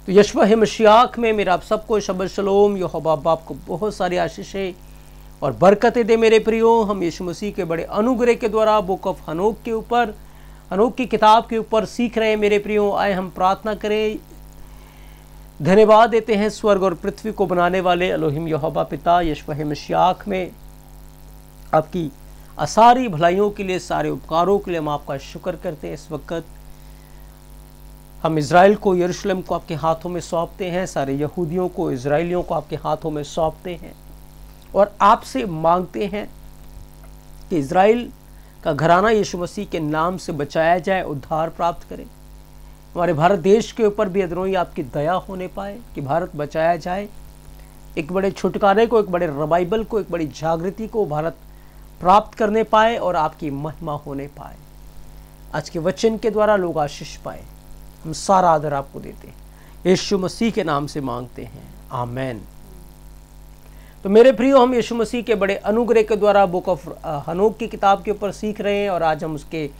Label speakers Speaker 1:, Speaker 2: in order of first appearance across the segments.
Speaker 1: तो यशवा मशीयाक में मेरा आप सबको शब्द शलोम। यहोवा बाप को बहुत सारी आशीषें और बरकतें दे। मेरे प्रियो, हम यीशु मसीह के बड़े अनुग्रह के द्वारा बुक ऑफ हनोक के ऊपर, हनोक की किताब के ऊपर सीख रहे हैं। मेरे प्रियो, आए हम प्रार्थना करें। धन्यवाद देते हैं स्वर्ग और पृथ्वी को बनाने वाले एलोहिम यहोवा पिता यशवा मशीयाक में आपकी सारी भलाइयों के लिए, सारे उपकारों के लिए हम आपका शुक्र करते हैं। इस वक्त हम इज़राइल को, यरूशलेम को आपके हाथों में सौंपते हैं, सारे यहूदियों को, इज़राइलियों को आपके हाथों में सौंपते हैं और आपसे मांगते हैं कि इज़राइल का घराना यीशु मसीह के नाम से बचाया जाए, उद्धार प्राप्त करे। हमारे भारत देश के ऊपर भी अदरोही आपकी दया होने पाए कि भारत बचाया जाए, एक बड़े छुटकारे को, एक बड़े रिवाइवल को, एक बड़ी जागृति को भारत प्राप्त करने पाए और आपकी महिमा होने पाए। आज के वचन के द्वारा लोग आशीष पाए। हम सारा आदर आपको देते हैं, यीशु मसीह के नाम से मांगते हैं, आमेन। तो मेरे प्रियो, हम यीशु मसीह के बड़े अनुग्रह के द्वारा बुक ऑफ हनोक की किताब के ऊपर सीख रहे हैं और आज हम उसके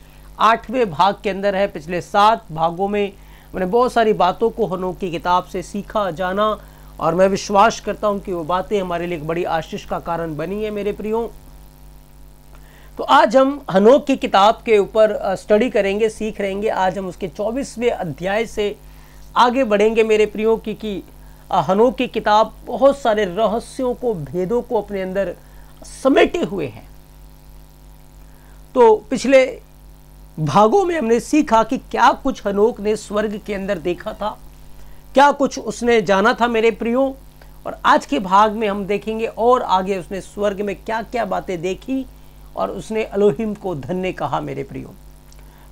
Speaker 1: 8वें भाग के अंदर है। पिछले 7 भागों में मैंने बहुत सारी बातों को हनोक की किताब से सीखा, जाना और मैं विश्वास करता हूं कि वो बातें हमारे लिए एक बड़ी आशीष का कारण बनी है। मेरे प्रियो, तो आज हम हनोक की किताब के ऊपर स्टडी करेंगे, सीख रहेंगे। आज हम उसके 24वें अध्याय से आगे बढ़ेंगे मेरे प्रियो, क्योंकि हनोक की किताब बहुत सारे रहस्यों को, भेदों को अपने अंदर समेटे हुए है। तो पिछले भागों में हमने सीखा कि क्या कुछ हनोक ने स्वर्ग के अंदर देखा था, क्या कुछ उसने जाना था मेरे प्रियो। और आज के भाग में हम देखेंगे और आगे उसने स्वर्ग में क्या क्या बातें देखी और उसने एलोहिम को धन्य कहा मेरे प्रियो।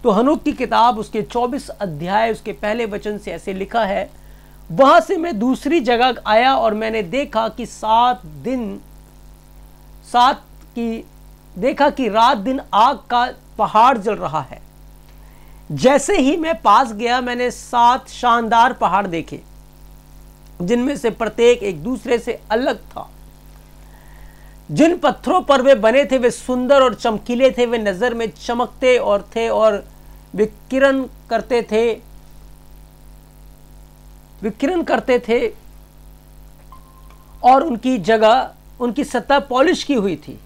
Speaker 1: तो हनोक की किताब उसके 24 अध्याय उसके पहले वचन से ऐसे लिखा है, वहां से मैं दूसरी जगह आया और मैंने देखा कि देखा कि रात दिन आग का पहाड़ जल रहा है। जैसे ही मैं पास गया, मैंने 7 शानदार पहाड़ देखे, जिनमें से प्रत्येक एक दूसरे से अलग था। जिन पत्थरों पर वे बने थे वे सुंदर और चमकीले थे, वे नजर में चमकते और थे और विकिरण करते थे और उनकी सतह पॉलिश की हुई थी।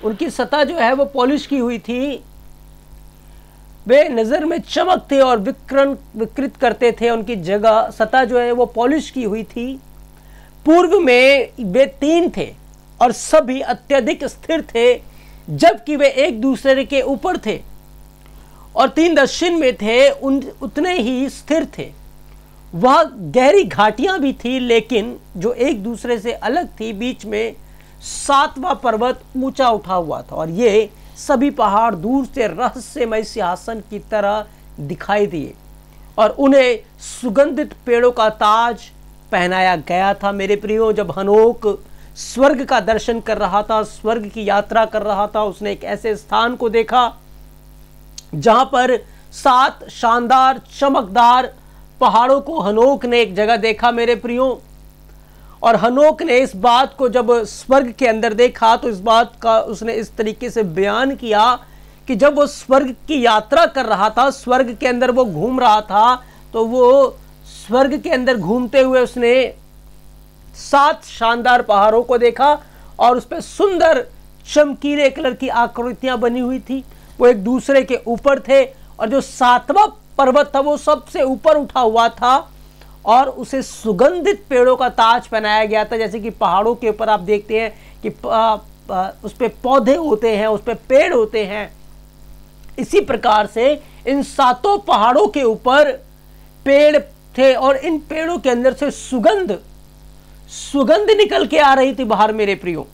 Speaker 1: उनकी सतह जो है वो पॉलिश की हुई थी। वे नजर में चमकते और विकृत करते थे। उनकी सतह जो है वो पॉलिश की हुई थी। पूर्व में वे 3 थे और सभी अत्यधिक स्थिर थे, जबकि वे एक दूसरे के ऊपर थे। और 3 दक्षिण में थे, उतने ही स्थिर थे। वह गहरी घाटियां भी थी, लेकिन जो एक दूसरे से अलग थी। बीच में 7वां पर्वत ऊंचा उठा हुआ था और ये सभी पहाड़ दूर से रहस्यमय सिंहासन की तरह दिखाई दिए और उन्हें सुगंधित पेड़ों का ताज पहनाया गया था। मेरे प्रियो, जब हनोक स्वर्ग का दर्शन कर रहा था, स्वर्ग की यात्रा कर रहा था, उसने एक ऐसे स्थान को देखा जहां पर 7 शानदार चमकदार पहाड़ों को हनोक ने एक जगह देखा मेरे प्रियो। और हनोक ने इस बात को जब स्वर्ग के अंदर देखा तो इस बात का उसने इस तरीके से बयान किया कि जब वो स्वर्ग की यात्रा कर रहा था, स्वर्ग के अंदर वो घूम रहा था, तो वो स्वर्ग के अंदर घूमते हुए उसने 7 शानदार पहाड़ों को देखा और उस पर सुंदर चमकीले कलर की आकृतियां बनी हुई थी। वो एक दूसरे के ऊपर थे और जो 7वां पर्वत था वो सबसे ऊपर उठा हुआ था और उसे सुगंधित पेड़ों का ताज पहनाया गया था। जैसे कि पहाड़ों के ऊपर आप देखते हैं कि उस पे पौधे होते हैं, उस पे पेड़ होते हैं, इसी प्रकार से इन 7 पहाड़ों के ऊपर पेड़ थे और इन पेड़ों के अंदर से सुगंध निकल के आ रही थी बाहर मेरे प्रियो।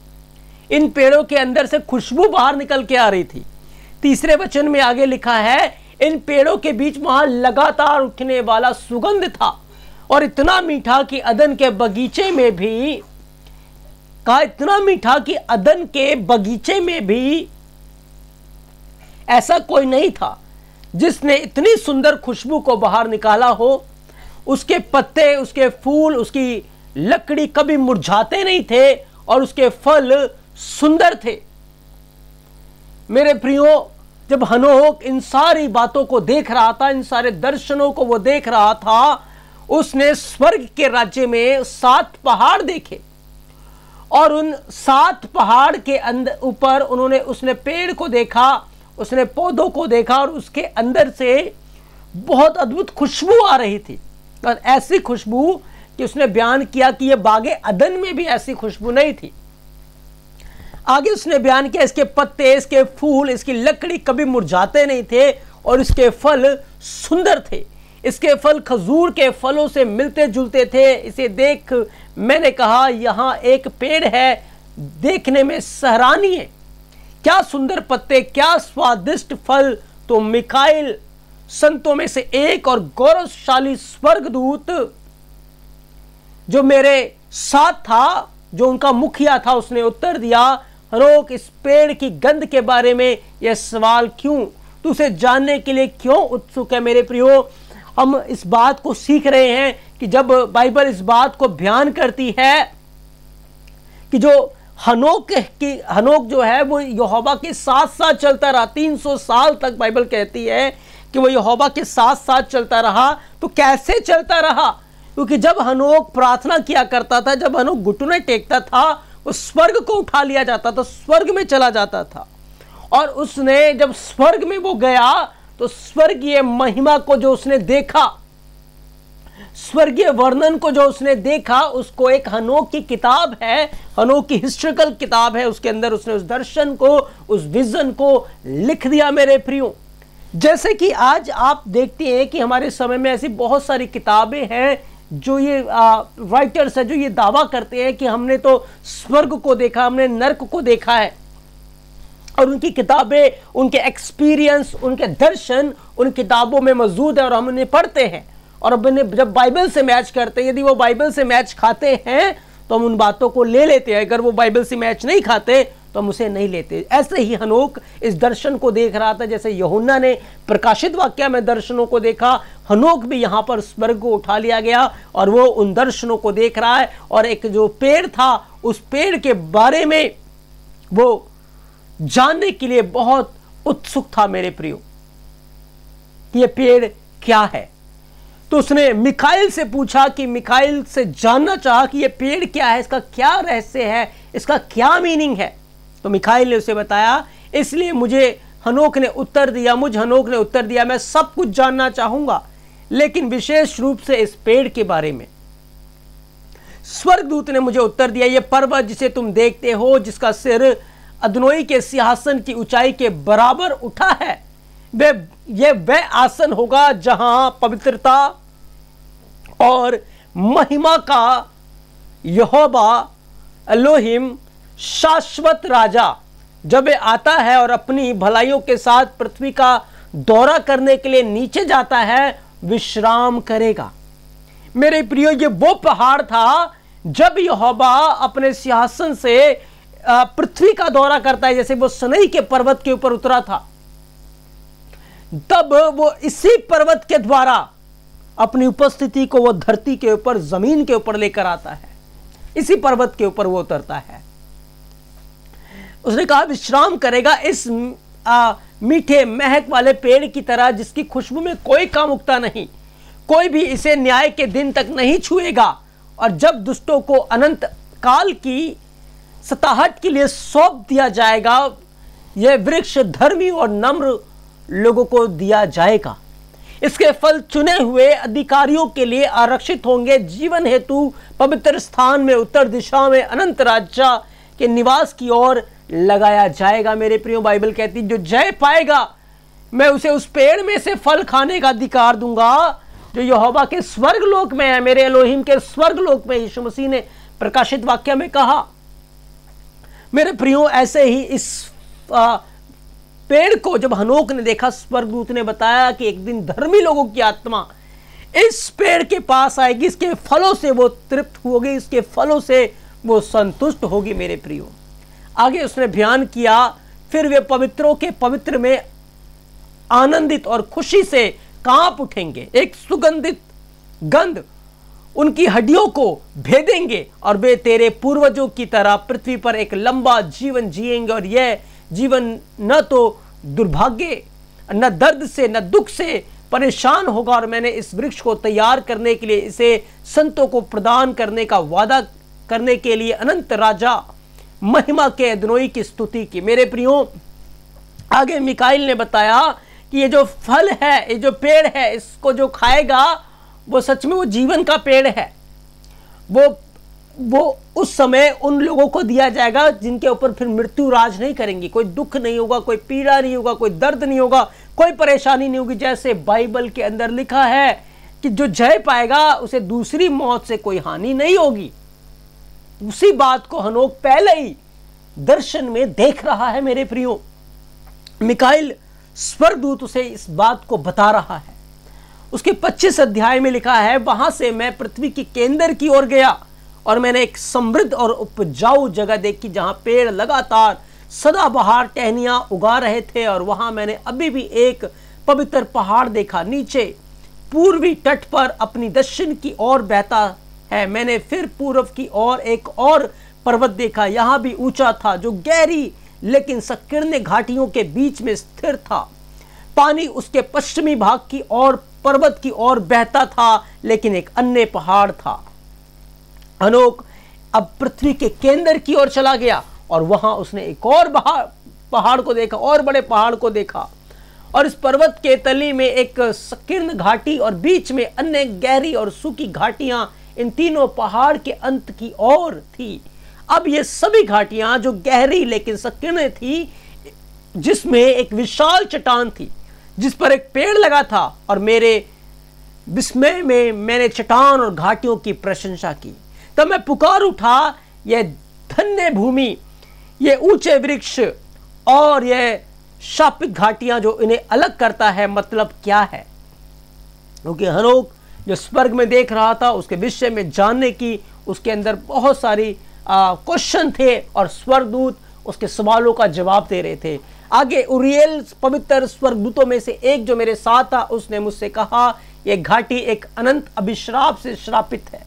Speaker 1: इन पेड़ों के अंदर से खुशबू बाहर निकल के आ रही थी। तीसरे वचन में आगे लिखा है, इन पेड़ों के बीच वहां लगातार उठने वाला सुगंध था और इतना मीठा कि अदन के बगीचे में भी ऐसा कोई नहीं था जिसने इतनी सुंदर खुशबू को बाहर निकाला हो। उसके पत्ते, उसके फूल, उसकी लकड़ी कभी मुरझाते नहीं थे और उसके फल सुंदर थे। मेरे प्रियो, जब हनोक इन सारी बातों को देख रहा था, इन सारे दर्शनों को वो देख रहा था, उसने स्वर्ग के राज्य में 7 पहाड़ देखे और उन 7 पहाड़ के अंदर ऊपर उसने पेड़ को देखा, उसने पौधों को देखा और उसके अंदर से बहुत अद्भुत खुशबू आ रही थी। और ऐसी खुशबू कि उसने बयान किया कि यह बागे अदन में भी ऐसी खुशबू नहीं थी। आगे उसने बयान किया इसके पत्ते, इसके फूल, इसकी लकड़ी कभी मुरझाते नहीं थे और इसके फल सुंदर थे। इसके फल खजूर के फलों से मिलते जुलते थे। इसे देख मैंने कहा यहाँ एक पेड़ है, देखने में सराहनीय, क्या सुंदर पत्ते, क्या स्वादिष्ट फल। तो मिकाइल संतों में से एक और गौरवशाली स्वर्गदूत जो मेरे साथ था, जो उनका मुखिया था, उसने उत्तर दिया, हनोक इस पेड़ की गंध के बारे में यह सवाल क्यों? तू उसे जानने के लिए क्यों उत्सुक है? मेरे प्रियो, हम इस बात को सीख रहे हैं कि जब बाइबल इस बात को बयान करती है कि जो हनोक जो है वो यहोवा के साथ साथ चलता रहा, 300 साल तक बाइबल कहती है कि वो यहोवा के साथ साथ चलता रहा। तो कैसे चलता रहा? क्योंकि जब हनोक प्रार्थना किया करता था, जब हनोक घुटने टेकता था, वो स्वर्ग को उठा लिया जाता था, स्वर्ग में चला जाता था। और उसने जब स्वर्ग में वो गया तो स्वर्गीय महिमा को जो उसने देखा, स्वर्गीय वर्णन को जो उसने देखा, उसको एक हनोक की किताब है, हनोक की हिस्ट्रिकल किताब है, उसके अंदर उसने उस दर्शन को, उस विजन को लिख दिया। मेरे प्रियो, जैसे कि आज आप देखते हैं कि हमारे समय में ऐसी बहुत सारी किताबें हैं जो ये राइटर्स हैं जो ये दावा करते हैं कि हमने तो स्वर्ग को देखा, हमने नर्क को देखा है। और उनकी किताबें, उनके एक्सपीरियंस, उनके दर्शन उन किताबों में मौजूद है और हम उन्हें पढ़ते हैं। और अब जब बाइबल से मैच करते हैं, यदि वो बाइबल से मैच खाते हैं तो हम उन बातों को ले लेते हैं, अगर वो बाइबल से मैच नहीं खाते तो हम उसे नहीं लेते। ऐसे ही हनोक इस दर्शन को देख रहा था, जैसे यूहन्ना ने प्रकाशित वाक्य में दर्शनों को देखा, हनोक भी यहाँ पर स्वर्ग को उठा लिया गया और वो उन दर्शनों को देख रहा है। और एक जो पेड़ था, उस पेड़ के बारे में वो जानने के लिए बहुत उत्सुक था। मेरे प्रियो, ये पेड़ क्या है? तो उसने मिकाइल से पूछा कि मिकाइल से जानना चाहा कि ये पेड़ क्या है, इसका क्या रहस्य है, इसका क्या मीनिंग है। तो मिकाइल ने उसे बताया, इसलिए हनोक ने उत्तर दिया, मैं सब कुछ जानना चाहूंगा, लेकिन विशेष रूप से इस पेड़ के बारे में। स्वर्गदूत ने मुझे उत्तर दिया, यह पर्वत जिसे तुम देखते हो, जिसका सिर अदनोई के सिंहासन की ऊंचाई के बराबर उठा है, वह आसन होगा जहां पवित्रता और महिमा का यहोवा एलोहिम शाश्वत राजा जब आता है और अपनी भलाइयों के साथ पृथ्वी का दौरा करने के लिए नीचे जाता है, विश्राम करेगा। मेरे प्रियो, ये वो पहाड़ था जब यहोवा अपने सिंहासन से पृथ्वी का दौरा करता है, जैसे वो सनई के पर्वत के ऊपर उतरा था, तब वो इसी पर्वत के द्वारा अपनी उपस्थिति को वो धरती के ऊपर, जमीन के ऊपर लेकर आता है। इसी पर्वत के ऊपर वो उतरता है। उसने कहा विश्राम करेगा इस मीठे महक वाले पेड़ की तरह, जिसकी खुशबू में कोई कामुकता नहीं, कोई भी इसे न्याय के दिन तक नहीं छुएगा। और जब दुष्टों को अनंत काल की सताहट के लिए सौंप दिया जाएगा, यह वृक्ष धर्मी और नम्र लोगों को दिया जाएगा। इसके फल चुने हुए अधिकारियों के लिए आरक्षित होंगे। जीवन हेतु पवित्र स्थान में उत्तर दिशा में अनंत राज्य के निवास की ओर लगाया जाएगा। मेरे प्रियो, बाइबल कहती है जो जय पाएगा, मैं उसे उस पेड़ में से फल खाने का अधिकार दूंगा जो यहोवा के स्वर्ग लोक में है, मेरे एलोहिम के स्वर्ग लोक में। यीशु मसीह ने प्रकाशित वाक्य में कहा। मेरे प्रियो, ऐसे ही इस पेड़ को जब हनोक ने देखा, स्वर्गदूत ने बताया कि एक दिन धर्मी लोगों की आत्मा इस पेड़ के पास आएगी, इसके फलों से वो तृप्त होगी, इसके फलों से वो संतुष्ट होगी। मेरे प्रियो, आगे उसने बयान किया, फिर वे पवित्रों के पवित्र में आनंदित और खुशी से कांप उठेंगे। एक सुगंधित गंध उनकी हड्डियों को भेदेंगे और वे तेरे पूर्वजों की तरह पृथ्वी पर एक लंबा जीवन जिएंगे। और यह जीवन न तो दुर्भाग्य, न दर्द से, न दुख से, परेशान होगा और मैंने इस वृक्ष को तैयार करने के लिए, इसे संतों को प्रदान करने का वादा करने के लिए अनंत राजा महिमा के अदोनी की स्तुति की। मेरे प्रियो, आगे मिकाइल ने बताया कि ये जो फल है, ये जो पेड़ है, इसको जो खाएगा वो सच में वो जीवन का पेड़ है। वो उस समय उन लोगों को दिया जाएगा जिनके ऊपर फिर मृत्यु राज नहीं करेंगी। कोई दुख नहीं होगा, कोई पीड़ा नहीं होगा, कोई दर्द नहीं होगा, कोई परेशानी नहीं होगी। जैसे बाइबल के अंदर लिखा है कि जो जय पाएगा उसे दूसरी मौत से कोई हानि नहीं होगी। उसी बात को हनोक पहले ही दर्शन में देख रहा है। मेरे प्रियो, मिकाइल स्वर्गदूत उसे इस बात को बता रहा है। उसके 25 अध्याय में लिखा है, वहां से मैं पृथ्वी के केंद्र की ओर गया और मैंने एक समृद्ध और उपजाऊ जगह देखी जहां पेड़ लगातार सदाबहार टहनियां उगा रहे थे। और वहां मैंने अभी भी एक पवित्र पहाड़ देखा, नीचे पूर्वी तट पर अपनी दक्षिण की ओर बहता है। मैंने फिर पूर्व की ओर एक और पर्वत देखा, यहां भी ऊंचा था, जो गहरी लेकिन संकीर्ण घाटियों के बीच में स्थिर था। पानी उसके पश्चिमी भाग की ओर पर्वत की ओर बहता था, लेकिन एक अन्य पहाड़ था। हनोक अब पृथ्वी के केंद्र की ओर चला गया और वहां उसने एक और पहाड़ को देखा, और बड़े पहाड़ को देखा। और इस पर्वत के तली में एक संकीर्ण घाटी और बीच में अन्य गहरी और सूखी घाटियां इन तीनों पहाड़ के अंत की ओर थी। अब ये सभी घाटियां जो गहरी लेकिन संकीर्ण थी, जिसमें एक विशाल चट्टान थी जिस पर एक पेड़ लगा था, और मेरे विस्मय में मैंने चट्टान और घाटियों की प्रशंसा की। तब मैं पुकार उठा, यह धन्य भूमि, ये ऊंचे वृक्ष और यह शापित घाटियां जो इन्हें अलग करता है, मतलब क्या है? क्योंकि हनोक जो स्वर्ग में देख रहा था उसके विषय में जानने की उसके अंदर बहुत सारी क्वेश्चन थे और स्वर्गदूत उसके सवालों का जवाब दे रहे थे। आगे उरियल पवित्र स्वर्गदूतों में से एक जो मेरे साथ था, उसने मुझसे कहा, यह घाटी एक अनंत अभिश्राप से श्रापित है।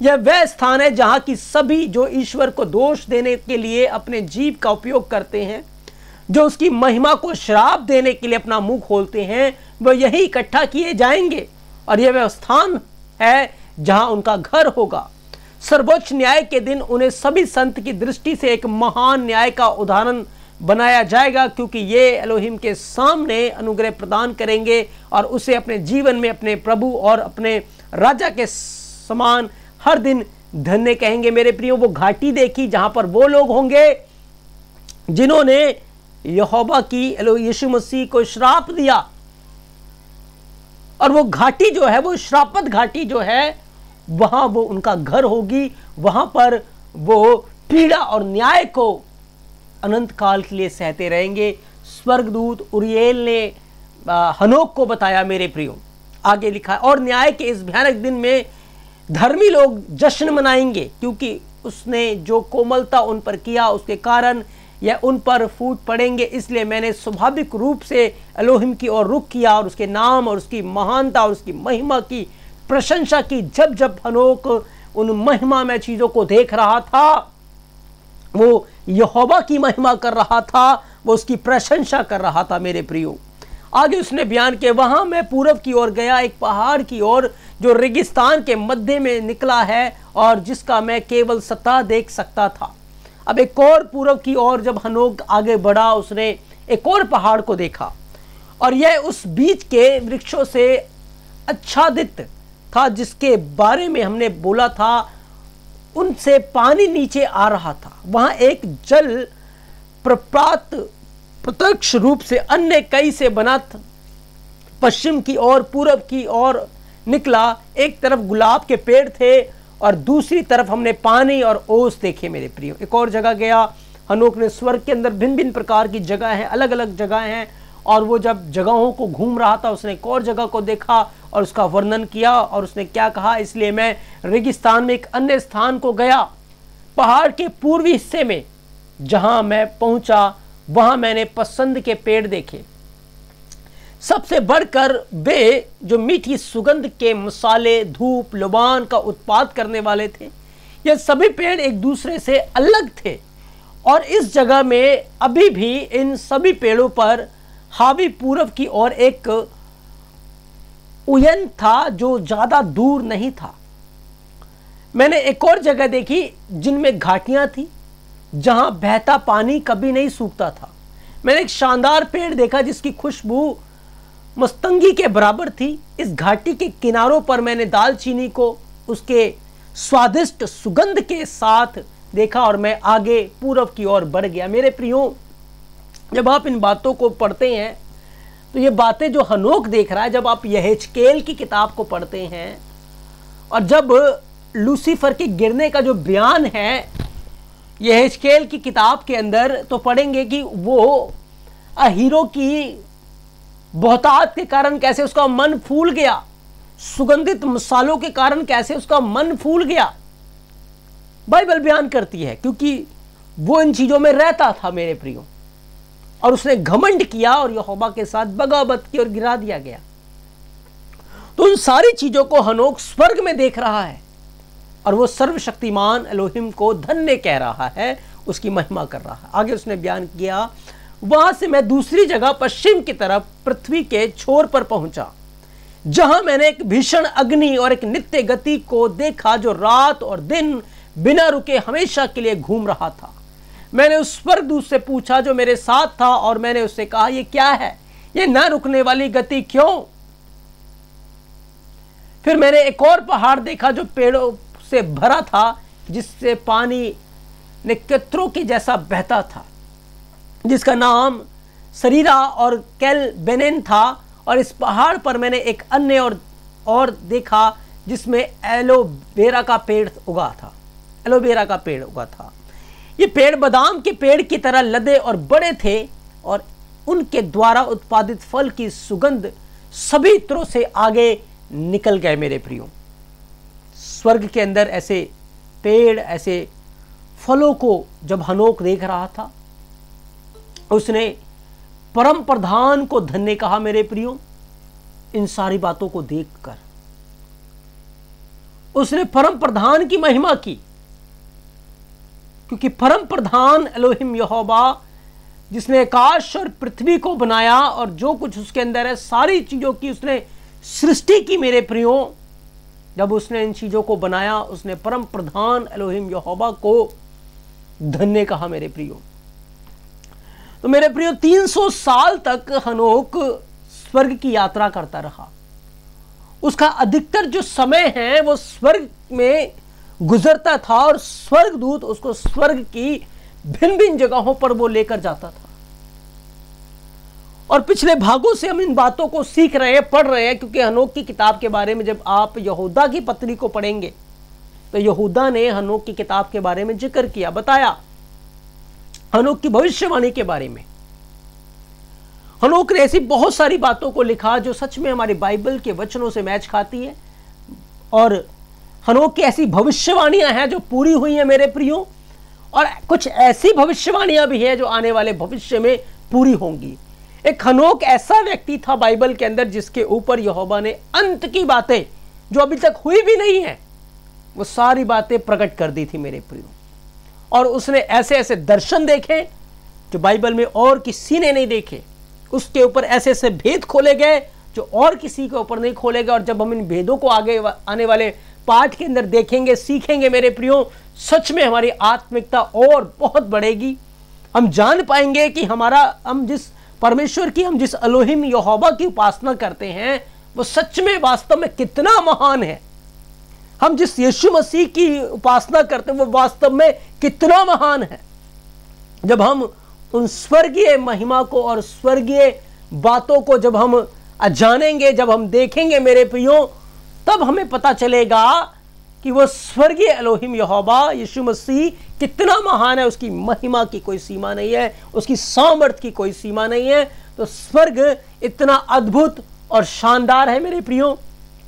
Speaker 1: यह वह स्थान है जहां की सभी जो ईश्वर को दोष देने के लिए अपने जीव का उपयोग करते हैं, जो उसकी महिमा को श्राप देने के लिए अपना मुंह खोलते हैं, वह यही इकट्ठा किए जाएंगे। और यह वह स्थान है जहां उनका घर होगा। सर्वोच्च न्याय के दिन उन्हें सभी संत की दृष्टि से एक महान न्याय का उदाहरण बनाया जाएगा, क्योंकि ये एलोहिम के सामने अनुग्रह प्रदान करेंगे और उसे अपने जीवन में अपने प्रभु और अपने राजा के समान हर दिन धन्य कहेंगे। मेरे प्रियो, वो घाटी देखी जहां पर वो लोग होंगे जिन्होंने यहोवा की यीशु मसीह को श्राप दिया, और वो घाटी जो है, वो श्रापित घाटी जो है, वहां वो उनका घर होगी। वहां पर वो पीड़ा और न्याय को अनंत काल के लिए सहते रहेंगे। स्वर्गदूत उरियल ने हनोक को बताया। मेरे प्रियो, आगे लिखा है, और न्याय के इस भयानक दिन में धर्मी लोग जश्न मनाएंगे, क्योंकि उसने जो कोमलता उन पर किया उसके कारण यह उन पर फूट पड़ेंगे। इसलिए मैंने स्वाभाविक रूप से एलोहिम की ओर रुख किया और उसके नाम और उसकी महानता और उसकी महिमा की प्रशंसा की। जब जब हनोक उन महिमामय चीजों को देख रहा था, वो यहोवा की महिमा कर रहा था, वो उसकी प्रशंसा कर रहा था। मेरे प्रियो, आगे उसने बयान किया, वहां मैं पूरब की ओर गया, एक पहाड़ की ओर जो रेगिस्तान के मध्य में निकला है और जिसका मैं केवल सतह देख सकता था। अब एक और पूरब की ओर जब हनोक आगे बढ़ा, उसने एक और पहाड़ को देखा, और यह उस बीच के वृक्षों से आच्छादित था जिसके बारे में हमने बोला था। उनसे पानी नीचे आ रहा था। वहां एक जल प्रपात प्रत्यक्ष रूप से अन्य कई से बना था। पश्चिम की ओर पूरब की ओर निकला। एक तरफ गुलाब के पेड़ थे और दूसरी तरफ हमने पानी और ओस देखे। मेरे प्रियो, एक और जगह गया। हनोक ने स्वर्ग के अंदर भिन्न भिन्न प्रकार की जगह है, अलग अलग जगह हैं, और वो जब जगहों को घूम रहा था उसने एक और जगह को देखा और उसका वर्णन किया। और उसने क्या कहा, इसलिए मैं रेगिस्तान में एक अन्य स्थान को गया, पहाड़ के पूर्वी हिस्से में। जहां मैं पहुंचा वहां मैंने पसंद के पेड़ देखे, सबसे बढ़कर वे जो मीठी सुगंध के मसाले, धूप, लोबान का उत्पाद करने वाले थे। ये सभी पेड़ एक दूसरे से अलग थे, और इस जगह में अभी भी इन सभी पेड़ों पर हावी पूरब की ओर एक उयन था जो ज्यादा दूर नहीं था। मैंने एक और जगह देखी जिनमें घाटियां थी जहां बहता पानी कभी नहीं सूखता था। मैंने एक शानदार पेड़ देखा जिसकी खुशबू मस्तंगी के बराबर थी। इस घाटी के किनारों पर मैंने दालचीनी को उसके स्वादिष्ट सुगंध के साथ देखा और मैं आगे पूरब की ओर बढ़ गया। मेरे प्रियो, जब आप इन बातों को पढ़ते हैं तो ये बातें जो हनोक देख रहा है, जब आप यहेजकेल की किताब को पढ़ते हैं और जब लूसीफर के गिरने का जो बयान है यहेजकेल की किताब के अंदर, तो पढ़ेंगे कि वो हीरो की बहुतात के कारण कैसे उसका मन फूल गया, सुगंधित मसालों के कारण कैसे उसका मन फूल गया। बाइबल बयान करती है, क्योंकि वो इन चीजों में रहता था मेरे प्रियो, और उसने घमंड किया और यहोवा के साथ बगावत की और गिरा दिया गया। तो उन सारी चीजों को हनोक स्वर्ग में देख रहा है और वो सर्वशक्तिमान एलोहिम को धन्य कह रहा है, उसकी महिमा कर रहा है। आगे उसने बयान किया, वहां से मैं दूसरी जगह पश्चिम की तरफ पृथ्वी के छोर पर पहुंचा, जहां मैंने एक भीषण अग्नि और एक नित्य गति को देखा जो रात और दिन बिना रुके हमेशा के लिए घूम रहा था। मैंने उस स्वर्गदूत से पूछा जो मेरे साथ था, और मैंने उससे कहा, ये क्या है, ये न रुकने वाली गति क्यों? फिर मैंने एक और पहाड़ देखा जो पेड़ों से भरा था, जिससे पानी नक्षत्रों के जैसा बहता था, जिसका नाम सरीरा और कैल बेनेन था। और इस पहाड़ पर मैंने एक अन्य और देखा जिसमें एलोवेरा का पेड़ उगा था। एलोवेरा का पेड़ उगा था। ये पेड़ बादाम के पेड़ की तरह लदे और बड़े थे, और उनके द्वारा उत्पादित फल की सुगंध सभी तरह से आगे निकल गए। मेरे प्रियो, स्वर्ग के अंदर ऐसे पेड़, ऐसे फलों को जब हनोक देख रहा था, उसने परम प्रधान को धन्य कहा। मेरे प्रियो, इन सारी बातों को देखकर उसने परम प्रधान की महिमा की, क्योंकि परम प्रधान एलोहिम यहोवा, जिसने आकाश और पृथ्वी को बनाया और जो कुछ उसके अंदर है, सारी चीजों की उसने सृष्टि की। मेरे प्रियो, जब उसने इन चीजों को बनाया, उसने परम प्रधान एलोहिम यहोवा को धन्य कहा। मेरे प्रियो, तो मेरे प्रियो, 300 साल तक हनोक स्वर्ग की यात्रा करता रहा। उसका अधिकतर जो समय है वो स्वर्ग में गुजरता था, और स्वर्गदूत उसको स्वर्ग की भिन्न भिन्न जगहों पर वो लेकर जाता था। और पिछले भागों से हम इन बातों को सीख रहे हैं, पढ़ रहे हैं, क्योंकि हनोक की किताब के बारे में जब आप यहूदा की पत्री को पढ़ेंगे तो यहूदा ने हनोक की किताब के बारे में जिक्र किया, बताया हनोक की भविष्यवाणी के बारे में। हनोक ने ऐसी बहुत सारी बातों को लिखा जो सच में हमारी बाइबल के वचनों से मैच खाती है, और हनोक की ऐसी भविष्यवाणियां हैं जो पूरी हुई हैं मेरे प्रियो, और कुछ ऐसी भविष्यवाणियां भी हैं जो आने वाले भविष्य में पूरी होंगी। एक हनोक ऐसा व्यक्ति था बाइबल के अंदर जिसके ऊपर यहोवा ने अंत की बातें जो अभी तक हुई भी नहीं है, वो सारी बातें प्रकट कर दी थी मेरे प्रियो। और उसने ऐसे ऐसे दर्शन देखे जो बाइबल में और किसी ने नहीं देखे। उसके ऊपर ऐसे ऐसे भेद खोले गए जो और किसी के ऊपर नहीं खोले गए। और जब हम इन भेदों को आगे आने वाले पाठ के अंदर देखेंगे, सीखेंगे मेरे प्रियो, सच में हमारी आत्मिकता और बहुत बढ़ेगी। हम जान पाएंगे कि हम जिस परमेश्वर की, हम जिस एलोहिम यहोवा की उपासना करते हैं वो सच में वास्तव में कितना महान है। हम जिस यीशु मसीह की उपासना करते हैं वो वास्तव में कितना महान है। जब हम उन स्वर्गीय महिमा को और स्वर्गीय बातों को जब हम जानेंगे, जब हम देखेंगे मेरे प्रियो, तब हमें पता चलेगा कि वो स्वर्गीय एलोहिम यहोवा यीशु मसीह कितना महान है। उसकी महिमा की कोई सीमा नहीं है, उसकी सामर्थ की कोई सीमा नहीं है। तो स्वर्ग इतना अद्भुत और शानदार है मेरे प्रियो,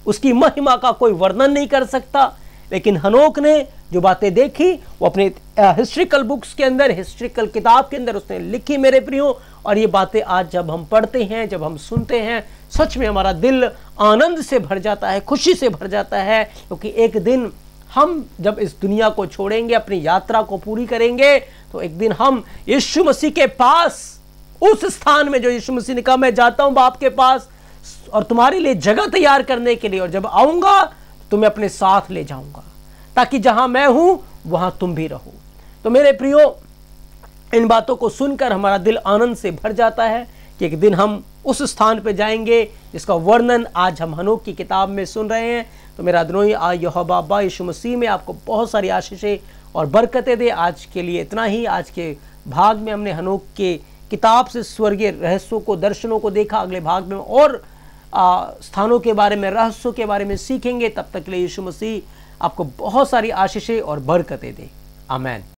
Speaker 1: उसकी महिमा का कोई वर्णन नहीं कर सकता। लेकिन हनोक ने जो बातें देखी वो अपने हिस्ट्रिकल बुक्स के अंदर, हिस्ट्रिकल किताब के अंदर उसने लिखी मेरे प्रियो। और ये बातें आज जब हम पढ़ते हैं, जब हम सुनते हैं, सच में हमारा दिल आनंद से भर जाता है, खुशी से भर जाता है। क्योंकि एक दिन हम जब इस दुनिया को छोड़ेंगे, अपनी यात्रा को पूरी करेंगे, तो एक दिन हम यीशु मसीह के पास, उस स्थान में जो यीशु मसीह ने कहा मैं जाता हूं बाप के पास, और तुम्हारे लिए जगह तैयार करने के लिए, और जब आऊंगा तुम्हें अपने साथ ले जाऊंगा, ताकि जहां मैं हूं वहां तुम भी रहो। तो मेरे प्रियो, इन बातों को सुनकर हमारा दिल आनंद से भर जाता है कि एक दिन हम उस स्थान पर जाएंगे जिसका वर्णन आज हम हनोक की किताब में सुन रहे हैं। तो मेरा अदनोई यहोवा अब्बा यीशु मसीह में आपको बहुत सारी आशीषें और बरकतें दे। आज के लिए इतना ही। आज के भाग में हमने हनोक के किताब से स्वर्गीय रहस्यों को, दर्शनों को देखा। अगले भाग में और स्थानों के बारे में, रहस्यों के बारे में सीखेंगे। तब तक के लिए यीशु मसीह आपको बहुत सारी आशीषें और बरकतें दे। आमीन।